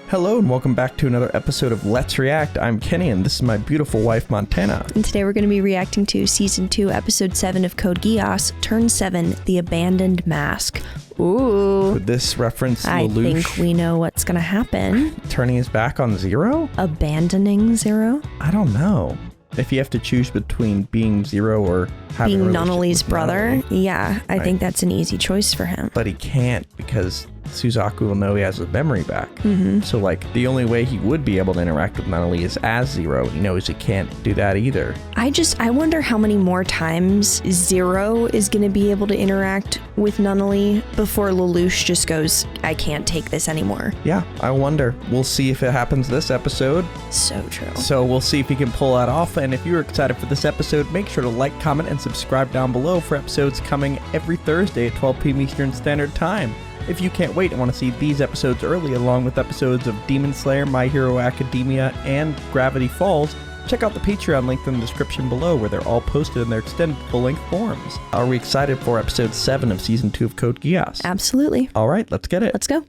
Hello and welcome back to another episode of Let's React. I'm Kenny and this is my beautiful wife, Montana. And today we're going to be reacting to Season 2, Episode 7 of Code Geass, Turn 7, The Abandoned Mask. Ooh. Would this reference I Lelouch think we know what's going to happen. turning his back on Zero? Abandoning Zero? I don't know. If you have to choose between being Zero or having Being a relationship Nunnally's with brother? Nunnally. Yeah, I think that's an easy choice for him. But he can't because Suzaku will know he has his memory back. Mm-hmm. So like the only way he would be able to interact with Nunnally is as Zero. He knows he can't do that either. I wonder how many more times Zero is going to be able to interact with Nunnally before Lelouch just goes, I can't take this anymore. Yeah, I wonder. We'll see if it happens this episode. So true. So we'll see if he can pull that off. And if you're excited for this episode, make sure to like, comment, and subscribe down below for episodes coming every Thursday at 12 p.m. Eastern Standard Time. If you can't wait and want to see these episodes early, along with episodes of Demon Slayer, My Hero Academia, and Gravity Falls, check out the Patreon link in the description below where they're all posted in their extended full-length forms. Are we excited for episode 7 of Season 2 of Code Geass? Absolutely. All right, let's get it. Let's go.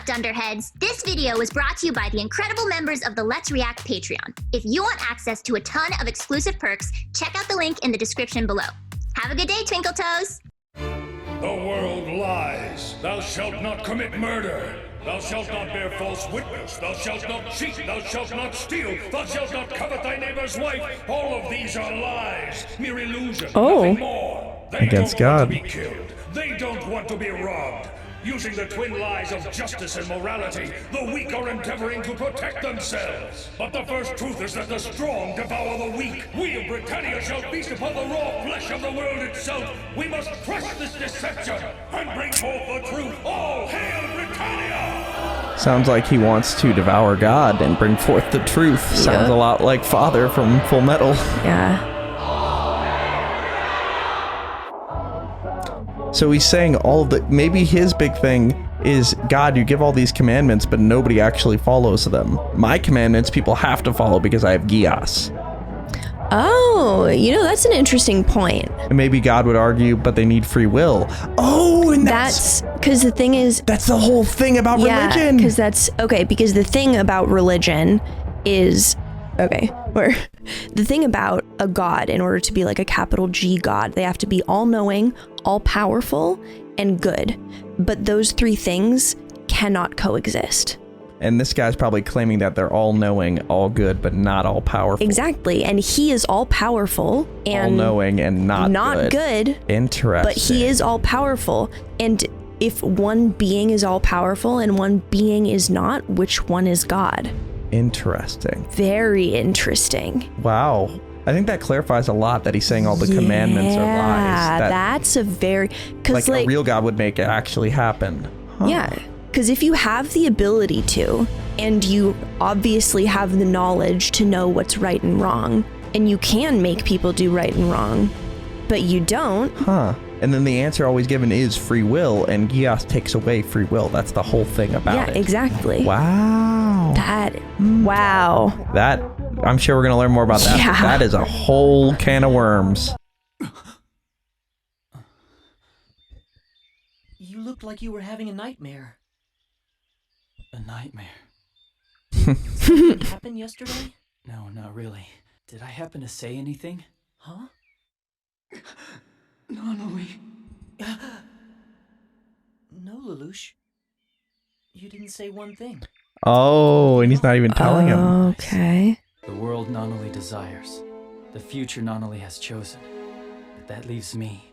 Dunderheads, this video was brought to you by the incredible members of the Let's React Patreon. If you want access to a ton of exclusive perks, check out the link in the description below. Have a good day, Twinkle Toes! The world lies. Thou shalt not commit murder. Thou shalt not bear false witness. Thou shalt not cheat. Thou shalt not steal. Thou shalt not covet thy neighbor's wife. All of these are lies, mere illusion, nothing more. They Against don't God. want to be killed. They don't want to be robbed. Using the twin lies of justice and morality, the weak are endeavoring to protect themselves. But the first truth is that the strong devour the weak. We of Britannia shall feast upon the raw flesh of the world itself. We must crush this deception and bring forth the truth. All hail Britannia! Sounds like he wants to devour God and bring forth the truth. Sounds a lot like Father from Full Metal. Yeah. So he's saying all of the, maybe his big thing is, God, you give all these commandments, but nobody actually follows them. My commandments, people have to follow because I have Geass. Oh, that's an interesting point. And maybe God would argue, but they need free will. Oh, and That's because the thing is... That's the whole thing about religion. because because the thing about religion is... where the thing about a god, in order to be like a capital G god, they have to be all-knowing, all-powerful, and good. But those three things cannot coexist. And this guy's probably claiming that they're all-knowing, all good, but not all-powerful. Exactly, and he is all-powerful and all-knowing and not good. Interesting. But he is all-powerful, and if one being is all-powerful and one being is not, which one is God? Interesting. Very interesting. Wow. I think that clarifies a lot that he's saying all the commandments are lies. That's a very... Because like a real God would make it actually happen. Huh. Yeah, because if you have the ability to, and you obviously have the knowledge to know what's right and wrong, and you can make people do right and wrong, but you don't... Huh. And then the answer always given is free will, and Geass takes away free will. That's the whole thing about it. Yeah, exactly. Wow. Wow. That, I'm sure we're going to learn more about that. Yeah. But that is a whole can of worms. You looked like you were having a nightmare. A nightmare? Something happened yesterday? No, not really. Did I happen to say anything? Huh? Nunnally. No, Lelouch. You didn't say one thing. Oh, and he's not even telling him. Okay. The world Nunnally desires. The future Nunnally has chosen. But that leaves me.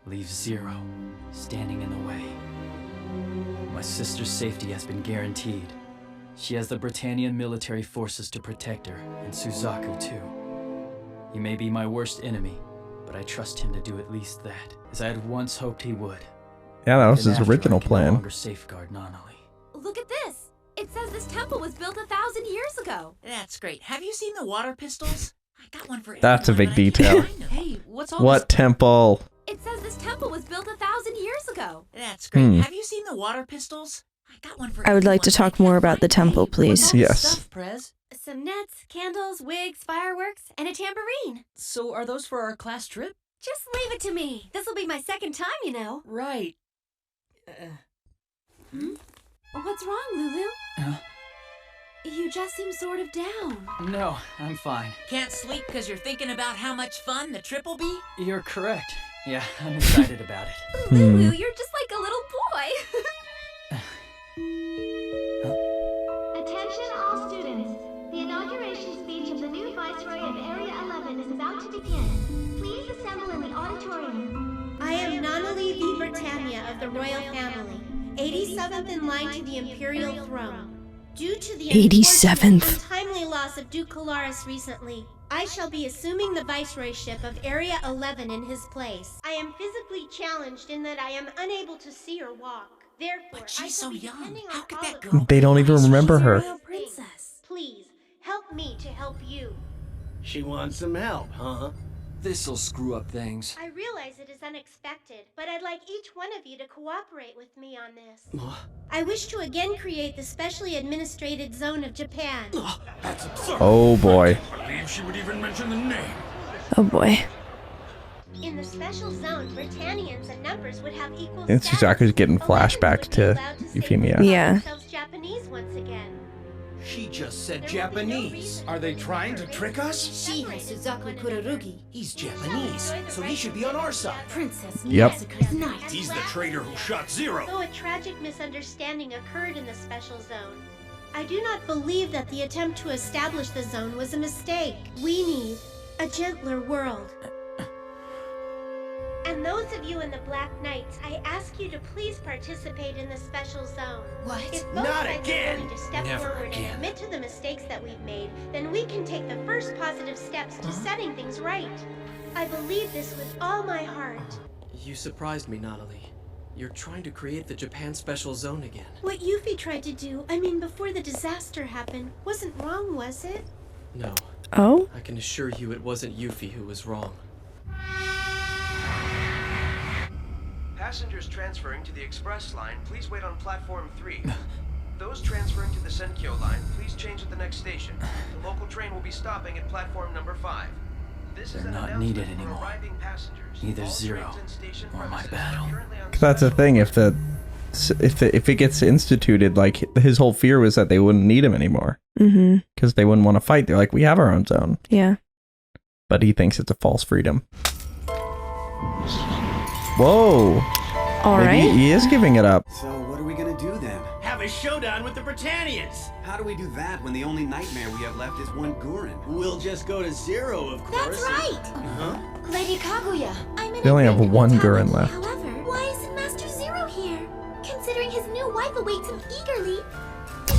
Leaves Zero. Standing in the way. My sister's safety has been guaranteed. She has the Britannian military forces to protect her, and Suzaku too. He may be my worst enemy, but I trust him to do at least that, as I had once hoped he would. Yeah, that was Even his after original I can plan. No longer safeguard Nunnally. Look at this! It says this temple was built 1,000 years ago. That's great. Have you seen the water pistols? I got one for That's a everyone, big but I can't detail. find them. Hey, what's all What temple? It says this temple was built 1,000 years ago. That's great. Have you seen the water pistols? I got one for I would like to everyone, talk but I more can't about the find them. temple, please. Yes. Stuff, Prez? Some nets, candles, wigs, fireworks, and a tambourine. So are those for our class trip? Just leave it to me. This'll be my second time, you know. Right. What's wrong, Lulu? You just seem sort of down. No, I'm fine. Can't sleep because you're thinking about how much fun the trip will be? You're correct. Yeah, I'm excited about it. Lulu, you're just like a little boy. Attention all students. The inauguration speech of the new Viceroy of Area 11 is about to begin. Please assemble in the auditorium. I am Nunnally the Britannia of the royal family, 87th in line to the imperial throne. Due to the 87th. untimely loss of Duke Kalaris recently, I shall be assuming the viceroyship of Area 11 in his place. I am physically challenged in that I am unable to see or walk. Therefore, But she's I shall so be young. depending How on could all that of girl? you. They don't even remember her. Royal princess. Please, help me to help you. She wants some help, huh? This'll screw up things. I realize it is unexpected, but I'd like each one of you to cooperate with me on this. I wish to again create the specially administrated zone of Japan. That's absurd. Oh boy. I believe she would even mention the name. Oh boy. In the special zone, Britannians and numbers would have equal And status. Suzaku's getting 11 flashbacks would be to allowed say Euphemia. they Yeah. call themselves Japanese once again. She just said There will be no Japanese. reason Are they to trying to separate trick us? She has Suzaku Kurorugi, He's Japanese, so he should be on our side. Princess Yep. Massacre's knight. He's the traitor who shot Zero. Though a tragic misunderstanding occurred in the special zone, I do not believe that the attempt to establish the zone was a mistake. We need a gentler world. And those of you in the Black Knights, I ask you to please participate in the special zone. What? If both Not sides again! are willing to step Never forward again. and admit to the mistakes that we've made, then we can take the first positive steps to setting things right. I believe this with all my heart. You surprised me, Nunnally. You're trying to create the Japan Special Zone again. What Yuffie tried to do, before the disaster happened, wasn't wrong, was it? No, Oh? I can assure you it wasn't Yuffie who was wrong. Passengers transferring to the express line, please wait on platform 3. Those transferring to the Senkyo line, please change at the next station. The local train will be stopping at platform number 5. This They're is an not announcement needed for anymore. arriving passengers. Either All Zero trains and station or my premises battle. are currently on 'Cause that's the thing. If it gets instituted, like his whole fear was that they wouldn't need him anymore Mm-hmm. because they wouldn't want to fight. They're like, we have our own zone, Yeah. but he thinks it's a false freedom. Whoa. All Maybe right. he is giving it up. So what are we gonna do then? Have a showdown with the Britannians. How do we do that when the only nightmare we have left is one Gurren? We'll just go to Zero, of course. That's right! Huh? Lady Kaguya, I'm in They only have agreement with one Gurren Kallen. left. However, why isn't Master Zero here? Considering his new wife awaits him eagerly.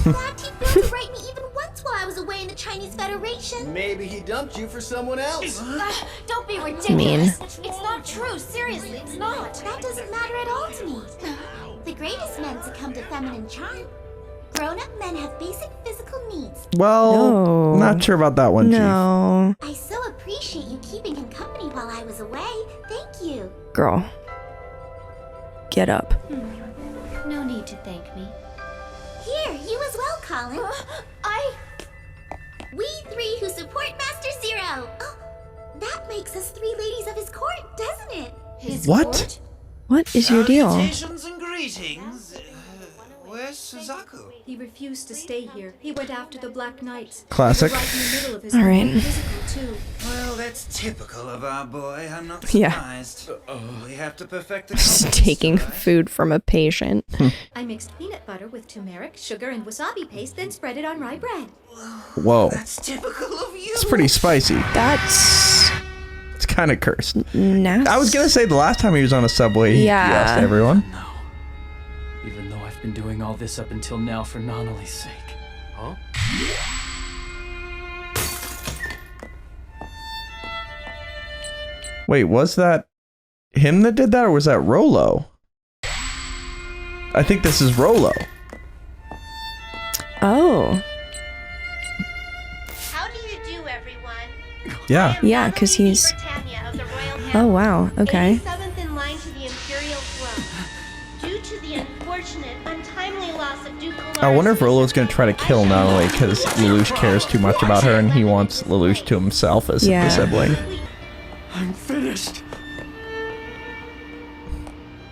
In fact, he failed to write me even once while I was away in the Chinese Federation. Maybe he dumped you for someone else. Don't be Mean. ridiculous. It's not true. Seriously, it's not. That doesn't matter at all to me. The greatest men succumb to feminine charm. Grown-up men have basic physical needs. Well, No. not sure about that one, Chief. No. I so appreciate you keeping him company while I was away. Thank you. Girl. Get up. No need to thank me. Here, you as well, Kallen. We three who support Master Zero. Oh, that makes us 3 ladies of his court, doesn't it? His What? court? What is your deal? Salutations and greetings. Where's Suzaku? He refused to stay here. He went after the Black Knights. Classic. Right in the middle of his All right. physical too. Well, that's typical of our boy. I'm not Yeah. surprised. We have to perfect the Just combination, taking right? food from a patient. I mixed peanut butter with turmeric, sugar, and wasabi paste, then spread it on rye bread. Whoa. That's typical of you. It's pretty spicy. That's It's kind of cursed. nasty. I was going to say the last time he was on a subway, he Yeah. asked everyone. No. Even though I've been doing all this up until now for Nunnally's sake. Huh? Wait, was that him that did that, or was that Rolo? I think this is Rolo. Oh. How do you do, everyone? Yeah. I am Yeah, Nunnally 'cause he's- the Britannia of the royal Oh, family, wow. Okay. 87th in line to the imperial throne. Due to the unfortunate, untimely loss of Duke I wonder if Rolo's gonna try to kill Nunnally because Lelouch cares too much about her and he wants Lelouch to himself as the sibling. I'm finished.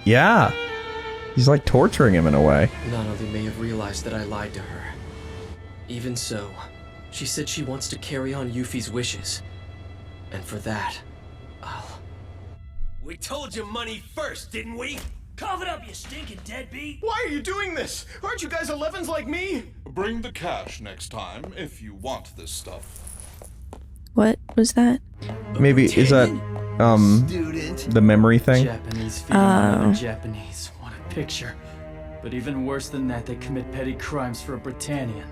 Yeah. He's like torturing him in a way. Nunnally may have realized that I lied to her. Even so, she said she wants to carry on Yuffie's wishes. And for that, We told you money first, didn't we? Cough it up, you stinking deadbeat! Why are you doing this? Aren't you guys 11s like me? Bring the cash next time if you want this stuff. What was that? Maybe is that the memory thing? Japanese feeding another Japanese. What a picture. But even worse than that, they commit petty crimes for a Britannian.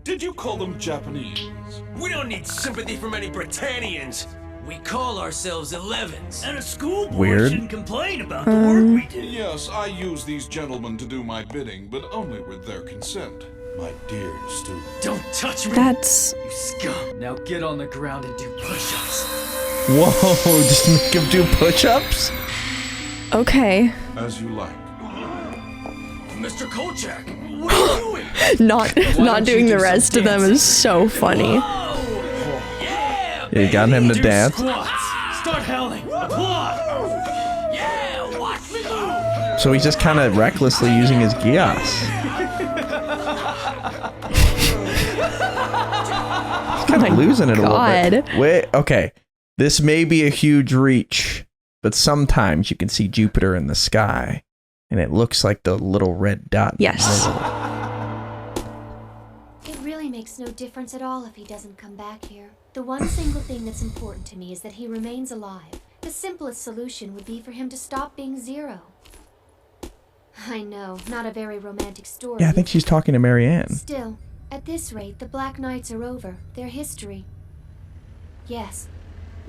Did you call them Japanese? We don't need sympathy from any Britannians. We call ourselves 11s. And a schoolboy Weird. shouldn't complain about the work we do. Yes, I use these gentlemen to do my bidding, but only with their consent. My dear student. Don't touch me! That's... You scum! Now get on the ground and do push-ups. Whoa, just make him do push-ups? Okay. As you like. Mr. Kolchak, what are you doing? Not doing the rest of them is so funny. Yeah, you got him to dance. Start howling! Applaud! Yeah, watch me move! So he's just kind of recklessly using his Geass. He's kind of losing it a little bit. Wait, okay. This may be a huge reach, but sometimes you can see Jupiter in the sky, and it looks like the little red dot. Yes. It really makes no difference at all if he doesn't come back here. The one single thing that's important to me is that he remains alive. The simplest solution would be for him to stop being Zero. I know, not a very romantic story. Yeah, I think she's talking to Marianne. Still, at this rate, the Black Knights are over. They're history. Yes,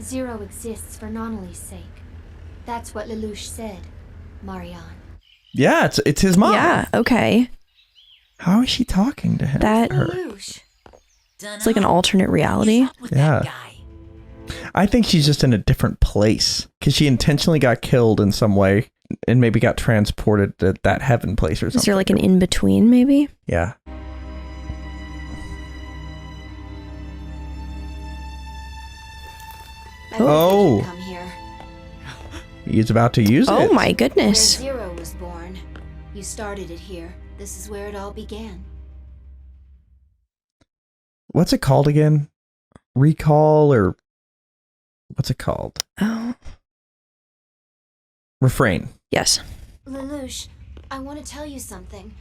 Zero exists for Nunnally's sake. That's what Lelouch said, Marianne. Yeah, it's his mom. Yeah, okay. How is she talking to him? Her? It's like an alternate reality. Yeah. I think she's just in a different place because she intentionally got killed in some way and maybe got transported to that heaven place or something. Is there like an in-between maybe? Yeah. Oh. Come here. He's about to use it. Oh my goodness. Where Zero was born. You started it here. This is where it all began. What's it called again? Recall or what's it called? Oh. Refrain. Yes. Lelouch, I want to tell you something.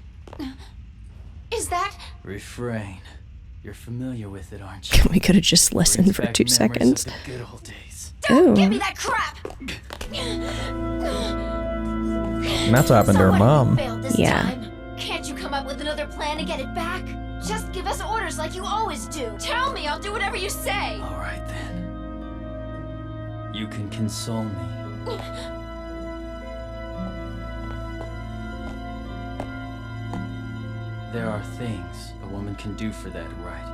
Is that... Refrain. You're familiar with it, aren't you? We could have just listened for 2 seconds. Of the good old days. Don't give me that crap! And that's what happened to her mom. Yeah. Can't you come up with another plan to get it back? Just give us orders like you always do. Tell me, I'll do whatever you say. All right then. You can console me. There are things a woman can do for that right.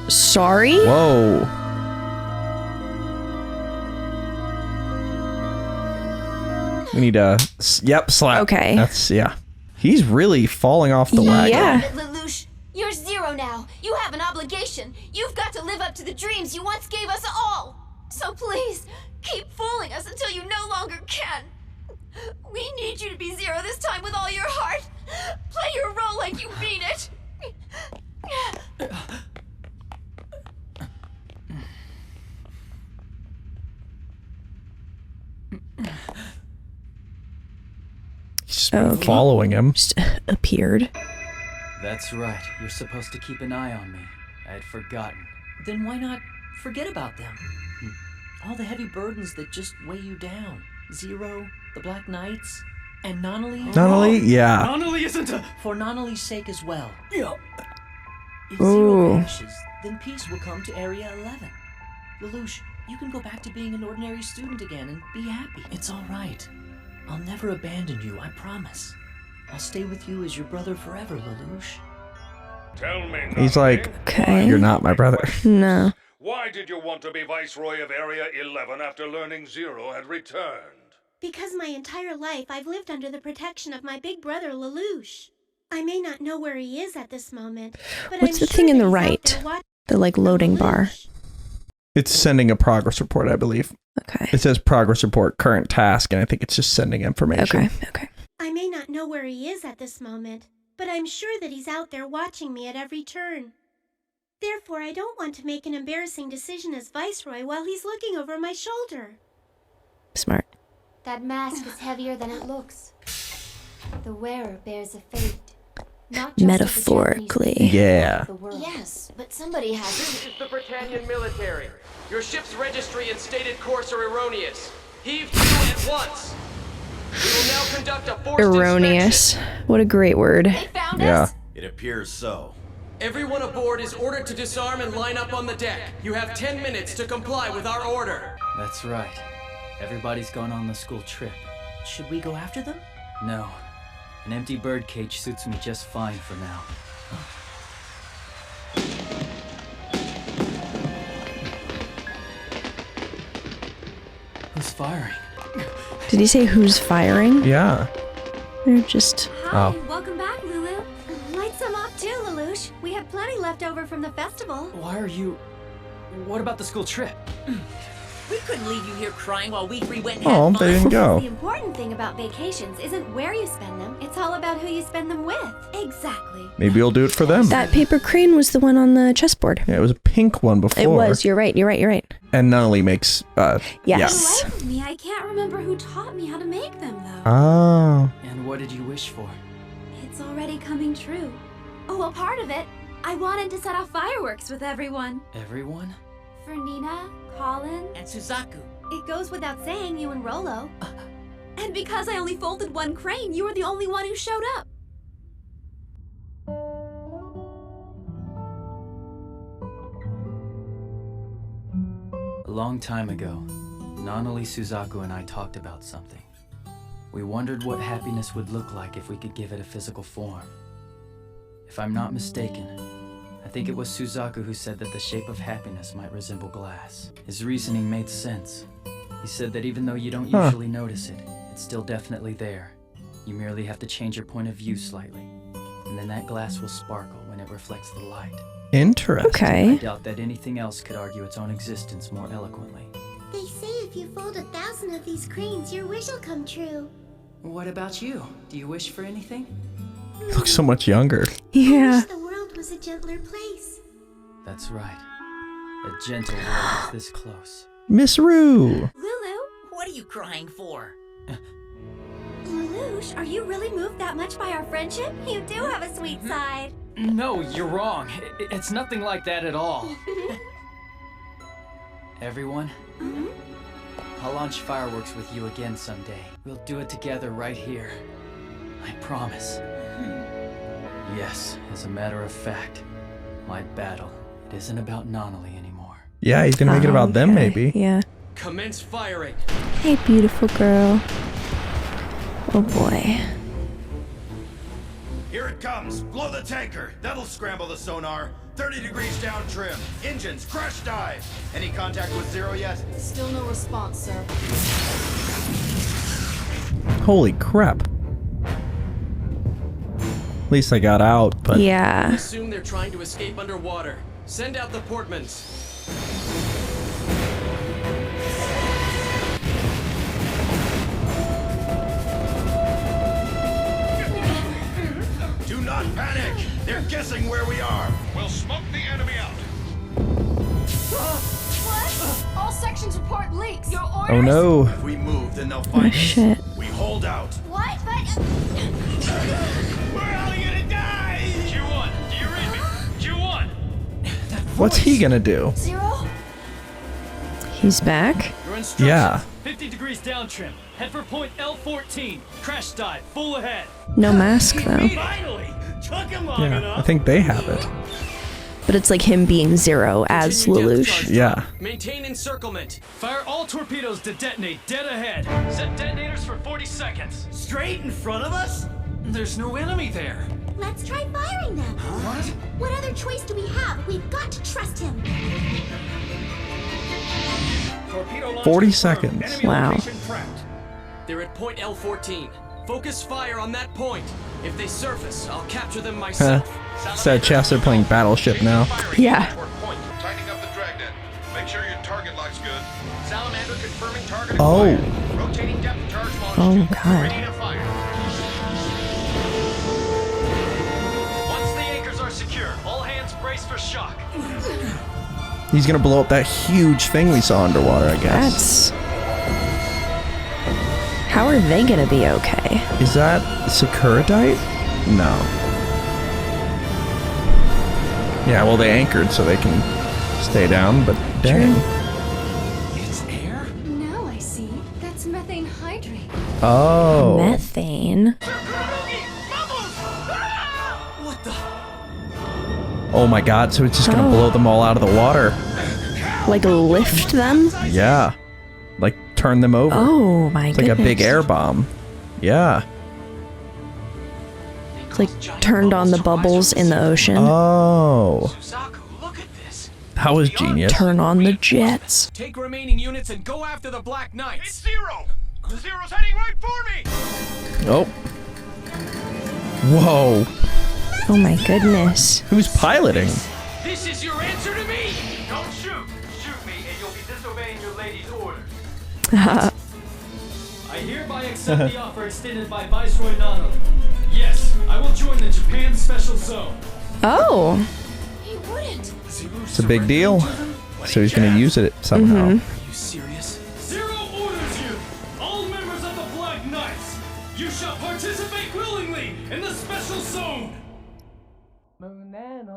Sorry? Whoa. We need a... Yep, slap. Okay. That's... Yeah. He's really falling off the wagon. Yeah. Lelouch, you're Zero now. You have an obligation. You've got to live up to the dreams you once gave us all. So please, keep fooling us until you no longer can. We need you to be Zero this time with all your heart. Play your role like you mean it. Just following him. Just appeared. That's right. You're supposed to keep an eye on me. I had forgotten. Then why not forget about them? All the heavy burdens that just weigh you down. Zero, the Black Knights, and Nunnally. Nunnally? Yeah. Nunnally isn't a... For Nunnally's sake as well. Yeah. If Zero Ooh. vanishes, then peace will come to Area 11. Lelouch, you can go back to being an ordinary student again and be happy. It's all right. I'll never abandon you, I promise. I'll stay with you as your brother forever, Lelouch. Tell me, He's like, Okay. you're not my brother. No. why did you want to be Viceroy of Area 11 after learning Zero had returned? Because my entire life I've lived under the protection of my big brother Lelouch. I may not know where he is at this moment, but What's I'm the sure thing in that the he's out right? there The like loading bar. It's sending a progress report, I believe. Okay. It says progress report, current task, and I think it's just sending information. Okay. I may not know where he is at this moment, but I'm sure that he's out there watching me at every turn. Therefore, I don't want to make an embarrassing decision as Viceroy while he's looking over my shoulder. Smart. That mask is heavier than it looks. The wearer bears a fate. Not just Metaphorically. Yeah. Yes, but somebody has This is the Britannian military. Your ship's registry and stated course are erroneous. Heave to at once. We will now conduct a forced Erroneous. What a great word. Yeah. It appears so. Everyone aboard is ordered to disarm and line up on the deck. You have 10 minutes to comply with our order. That's right. Everybody's gone on the school trip. Should we go after them? No. An empty birdcage suits me just fine for now. Who's firing? Did he say who's firing? Yeah. They're just... Hi, welcome back, Lulu. Light some up too, Lelouch. We have plenty left over from the festival. Why are you... What about the school trip? We couldn't leave you here crying while we three went and had Oh, fun. they didn't go. The important thing about vacations isn't where you spend them, it's all about who you spend them with. Exactly. Maybe you'll do it for them. That paper crane was the one on the chessboard. Yeah, it was a pink one before. It was. You're right. And Nunnally makes, Yes. For me, I can't remember who taught me how to make them, though. Oh. And what did you wish for? It's already coming true. Oh, well, part of it. I wanted to set off fireworks with everyone. Everyone? For Nina, Kallen, And Suzaku. It goes without saying, you and Rolo. And because I only folded one crane, you were the only one who showed up. A long time ago, Nunnally, Suzaku, and I talked about something. We wondered what happiness would look like if we could give it a physical form. If I'm not mistaken, I think it was Suzaku who said that the shape of happiness might resemble glass. His reasoning made sense. He said that even though you don't usually notice it, it's still definitely there. You merely have to change your point of view slightly, and then that glass will sparkle when it reflects the light. Interesting. Okay. I doubt that anything else could argue its own existence more eloquently. They say if you fold 1,000 of these cranes, your wish will come true. What about you? Do you wish for anything? He looks so much younger. Yeah. I wish the world was a gentler place. That's right. A gentle world is this close. Miss Rue. Lulu? What are you crying for? Lelouch, are you really moved that much by our friendship? You do have a sweet side. No, you're wrong. It's nothing like that at all. Everyone, I'll launch fireworks with you again someday. We'll do it together right here. I promise. Yes, as a matter of fact, my battle, it isn't about Nunnally anymore. Yeah, he's gonna make it about them, maybe. Yeah. Commence firing. Hey, beautiful girl. Oh boy. Here it comes. Blow the tanker. That'll scramble the sonar. 30 degrees down trim. Engines, crash dive. Any contact with Zero yet? Still no response, sir. Holy crap. At least I got out, but... Yeah. Assume they're trying to escape underwater. Send out the portmans. Do not panic. They're guessing where we are. We'll smoke the enemy out. What? All sections report leaks. Your orders? Oh no. If we move, then they'll find us. Shit. We hold out. What? But... We're all gonna die! Q1, do you read me? Q1! What's he gonna do? Zero? He's back? Your instructions. Yeah. 50 degrees down trim. Head for point L14. Crash dive. Full ahead. No mask though. Finally! Took him long Yeah, enough. I think they have it. But it's like him being Zero as Continue depth Lelouch. charge Yeah. drop. Maintain encirclement. Fire all torpedoes to detonate dead ahead. Set detonators for 40 seconds. Straight in front of us? There's no enemy there. Let's try firing them. What? What other choice do we have? We've got to trust him. Torpedo launch 40 confirmed. seconds. Enemy Wow. location tracked. They're at point L14. Focus fire on that point. If they surface, I'll capture them myself. So Chess are playing Battleship now. Yeah. Tightening up the dragnet. Make sure your target lock's good. Salamander confirming target Oh. acquired. Rotating depth charge launch. Oh, God. Ready to fire. Once the anchors are secure, all hands brace for shock. He's gonna blow up that huge thing we saw underwater, I guess. How are they gonna be okay? Is that Sakuradite? No. Yeah, well, they anchored so they can stay down, but dang. It's air? Now I see. That's methane hydrate. Oh. Methane. What the? Oh my god, so it's just gonna blow them all out of the water. Like lift them? Yeah. Like turn them over. Oh my It's goodness. like a big air bomb. Yeah. It's like turned on the bubbles in the ocean. Oh. Suzaku, look at this. That was genius. Turn on the jets. Take remaining units and go after the Black Knights. It's Zero. The Zero's heading right for me. Oh. Whoa. Oh my goodness. Who's piloting? This is your answer to me. Don't shoot. Shoot me, and you'll be disobeying your lady's orders. I hereby accept the offer extended by Viceroy Nunnally. Yes, I will join the Japan Special Zone. Oh. He wouldn't. It's a big deal. So he's gonna use it somehow. Are you serious? Zero orders you, all members of the Black Knights. You shall participate willingly in the Special Zone.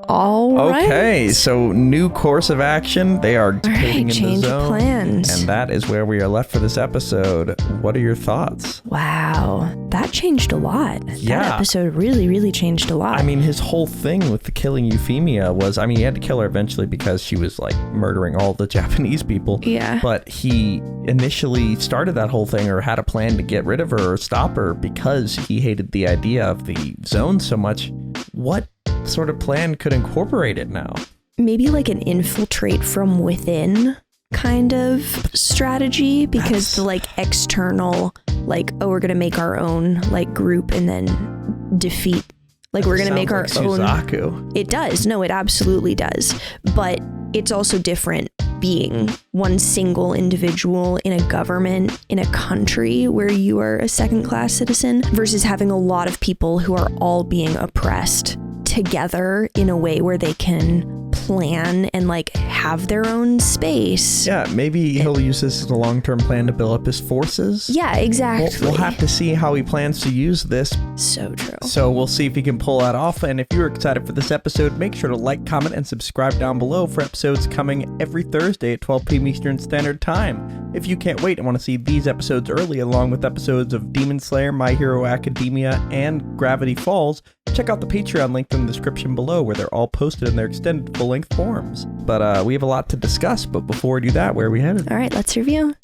All right. Okay, so new course of action. They are taking in the change of zone. plans. And that is where we are left for this episode. What are your thoughts? Wow. That changed a lot. Yeah. That episode really, really changed a lot. I mean, his whole thing with the killing Euphemia was, I mean, he had to kill her eventually because she was like murdering all the Japanese people. Yeah. But he initially started that whole thing or had a plan to get rid of her or stop her because he hated the idea of the zone so much. What sort of plan could incorporate it now? Maybe like an infiltrate from within kind of strategy, because the like external, like, oh, we're gonna make our own like group and then defeat, like we're gonna make our own. Suzaku. It does. No, it absolutely does. But it's also different being one single individual in a government, in a country where you are a second-class citizen, versus having a lot of people who are all being oppressed together in a way where they can plan and like have their own space. Yeah, maybe he'll use this as a long-term plan to build up his forces. Yeah, exactly. We'll have to see how he plans to use this. So true. So we'll see if he can pull that off. And if you're excited for this episode, make sure to like, comment, and subscribe down below for episodes coming every Thursday at 12 p.m. Eastern Standard Time. If you can't wait and want to see these episodes early, along with episodes of Demon Slayer, My Hero Academia, and Gravity Falls, check out the Patreon link in the description below, where they're all posted in their extended full-length forms. But we have a lot to discuss, but before we do that, where are we headed? All right, let's review.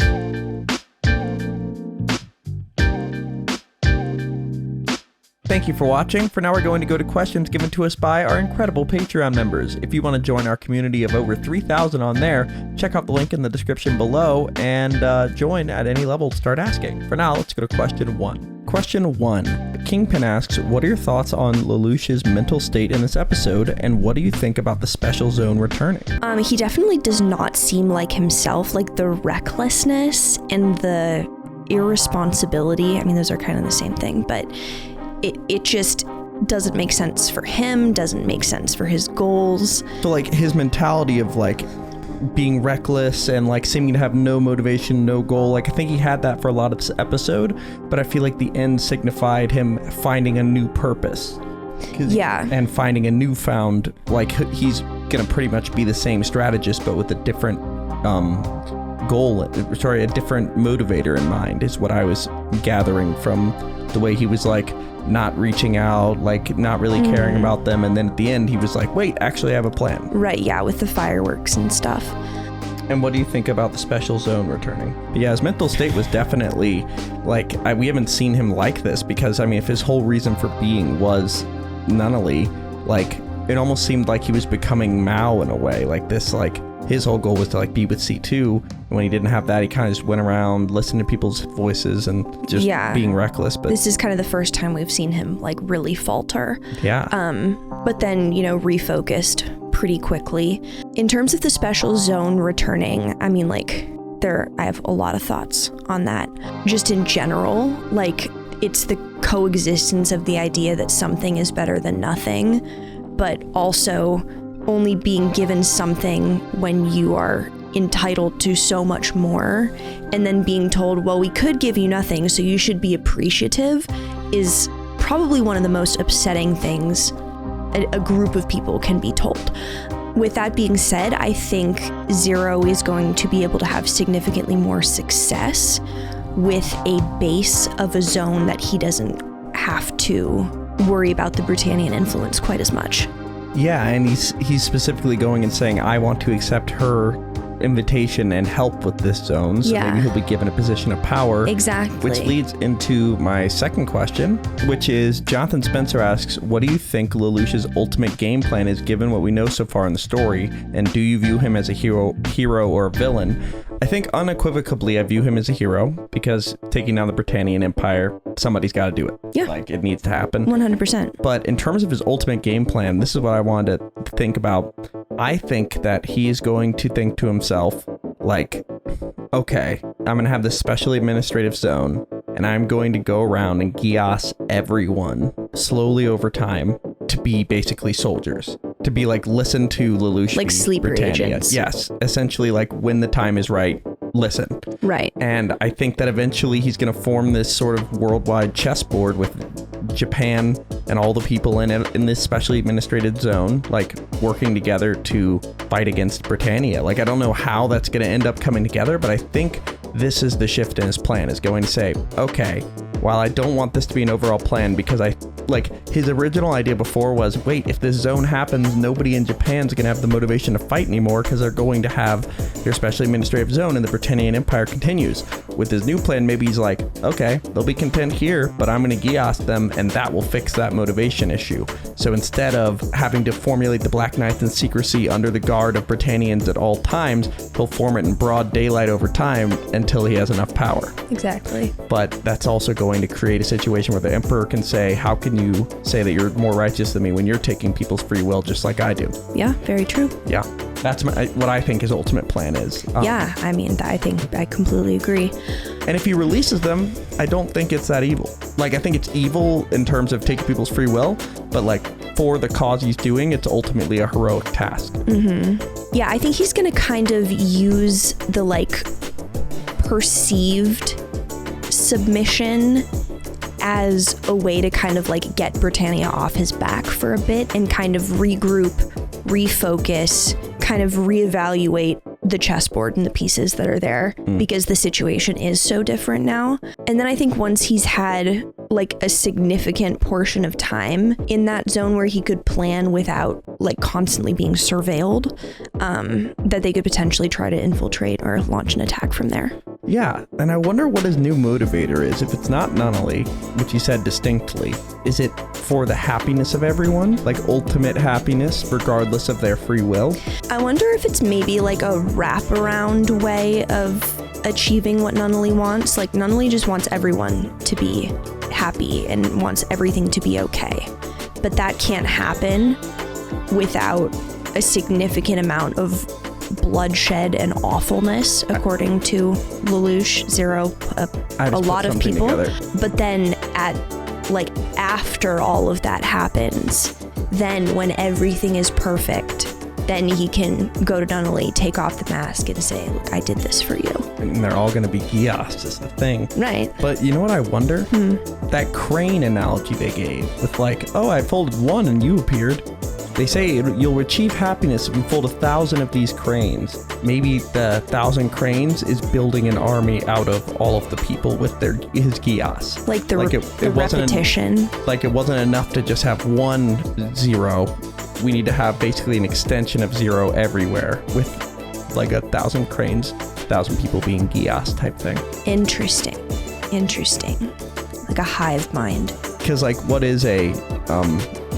Thank you for watching. For now, we're going to go to questions given to us by our incredible Patreon members. If you want to join our community of over 3,000 on there, check out the link in the description below and join at any level to start asking. For now, let's go to question 1. Question 1. Kingpin asks, what are your thoughts on LELOUCH'S mental state in this episode, and what do you think about the special zone returning? He definitely does not seem like himself, like the recklessness and the irresponsibility. I mean, those are kind of the same thing, but it just doesn't make sense for him, doesn't make sense for his goals. So like his mentality of like being reckless and like seeming to have no motivation, no goal, like I think he had that for a lot of this episode, but I feel like the end signified him finding a new purpose. Yeah. And finding a newfound, like he's gonna pretty much be the same strategist but with a different a different motivator in mind, is what I was gathering from the way he was like not reaching out, like not really caring about them, and then at the end he was like, wait, actually I have a plan. Right, yeah, with the fireworks and stuff. And what do you think about the special zone returning? But yeah, his mental state was definitely like, we haven't seen him like this, because I mean, if his whole reason for being was Nunnally, like it almost seemed like he was becoming Mao in a way. Like this, like his whole goal was to like be with C2. And when he didn't have that, he kind of just went around listening to people's voices and just being reckless. But this is kind of the first time we've seen him like really falter. Yeah. But then, you know, refocused pretty quickly. In terms of the special zone returning, I mean, like I have a lot of thoughts on that. Just in general, like it's the coexistence of the idea that something is better than nothing, but also only being given something when you are entitled to so much more, and then being told, well, we could give you nothing, so you should be appreciative, is probably one of the most upsetting things a group of people can be told. With that being said, I think Zero is going to be able to have significantly more success with a base of a zone that he doesn't have to worry about the Britannian influence quite as much. Yeah, and he's specifically going and saying, I want to accept her invitation and help with this zone, so maybe he'll be given a position of power. Exactly. Which leads into my second question, which is Jonathan Spencer asks, what do you think Lelouch's ultimate game plan is given what we know so far in the story, and do you view him as a hero or a villain? I think unequivocally I view him as a hero, because taking down the Britannian Empire, somebody's got to do it. Yeah. Like, it needs to happen. 100%. 100%. But in terms of his ultimate game plan, this is what I wanted to think about. I think that he is going to think to himself, like, okay, I'm going to have this specially administrative zone, and I'm going to go around and Geass everyone slowly over time to be basically soldiers. To be like, listen to Lelouch. Like sleeper Britannia. agents. Yes. Essentially, like, when the time is right, listen. Right. And I think that eventually he's going to form this sort of worldwide chessboard with Japan and all the people in it, in this specially administrated zone, like working together to fight against Britannia. Like, I don't know how that's going to end up coming together, but I think this is the shift in his plan, is going to say, okay, while I don't want this to be an overall plan, because his original idea before was, wait, if this zone happens, nobody in Japan's going to have the motivation to fight anymore because they're going to have their special administrative zone and the Britannian Empire continues. With his new plan, maybe he's like, okay, they'll be content here, but I'm going to Geass them, and that will fix that motivation issue. So instead of having to formulate the Black Knights in secrecy under the guard of Britannians at all times, he'll form it in broad daylight over time until he has enough power. Exactly. But that's also going to create a situation where the Emperor can say, how can you say that you're more righteous than me when you're taking people's free will just like I do? Yeah, very true. Yeah, that's what I think his ultimate plan is. Yeah, I mean, I think I completely agree. And if he releases them, I don't think it's that evil. Like, I think it's evil in terms of taking people's free will, but like for the cause he's doing, it's ultimately a heroic task. Mm-hmm. Yeah, I think he's going to kind of use the like perceived submission as a way to kind of like get Britannia off his back for a bit and kind of regroup, refocus, kind of reevaluate the chessboard and the pieces that are there because the situation is so different now. And then I think once he's had like a significant portion of time in that zone where he could plan without like constantly being surveilled, that they could potentially try to infiltrate or launch an attack from there. Yeah, and I wonder what his new motivator is. If it's not Nunnally, which he said distinctly, is it for the happiness of everyone? Like ultimate happiness, regardless of their free will? I wonder if it's maybe like a wraparound way of achieving what Nunnally wants. Like Nunnally just wants everyone to be happy and wants everything to be okay. But that can't happen without a significant amount of bloodshed and awfulness, according to Lelouch, Zero, a lot of people. Together. But then after all of that happens, then when everything is perfect, then he can go to Nunnally, take off the mask and say, look, I did this for you. And they're all going to be Geass is the thing. Right. But you know what I wonder? That crane analogy they gave with like, oh, I folded one and you appeared. They say you'll achieve happiness if you fold 1,000 of these cranes. Maybe the 1,000 cranes is building an army out of all of the people with his Geass. Like the repetition. Like it wasn't enough to just have one Zero. We need to have basically an extension of Zero everywhere with like 1,000 cranes, 1,000 people being Geass type thing. Interesting. Like a hive mind. Because like what is a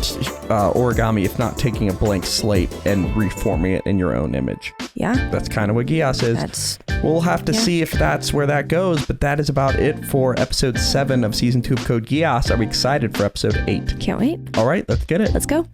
origami if not taking a blank slate and reforming it in your own image? Yeah. That's kind of what Geass is. We'll have to see if that's where that goes, but that is about it for episode 7 of season 2 of Code Geass. Are we excited for episode 8? Can't wait. All right, let's get it. Let's go.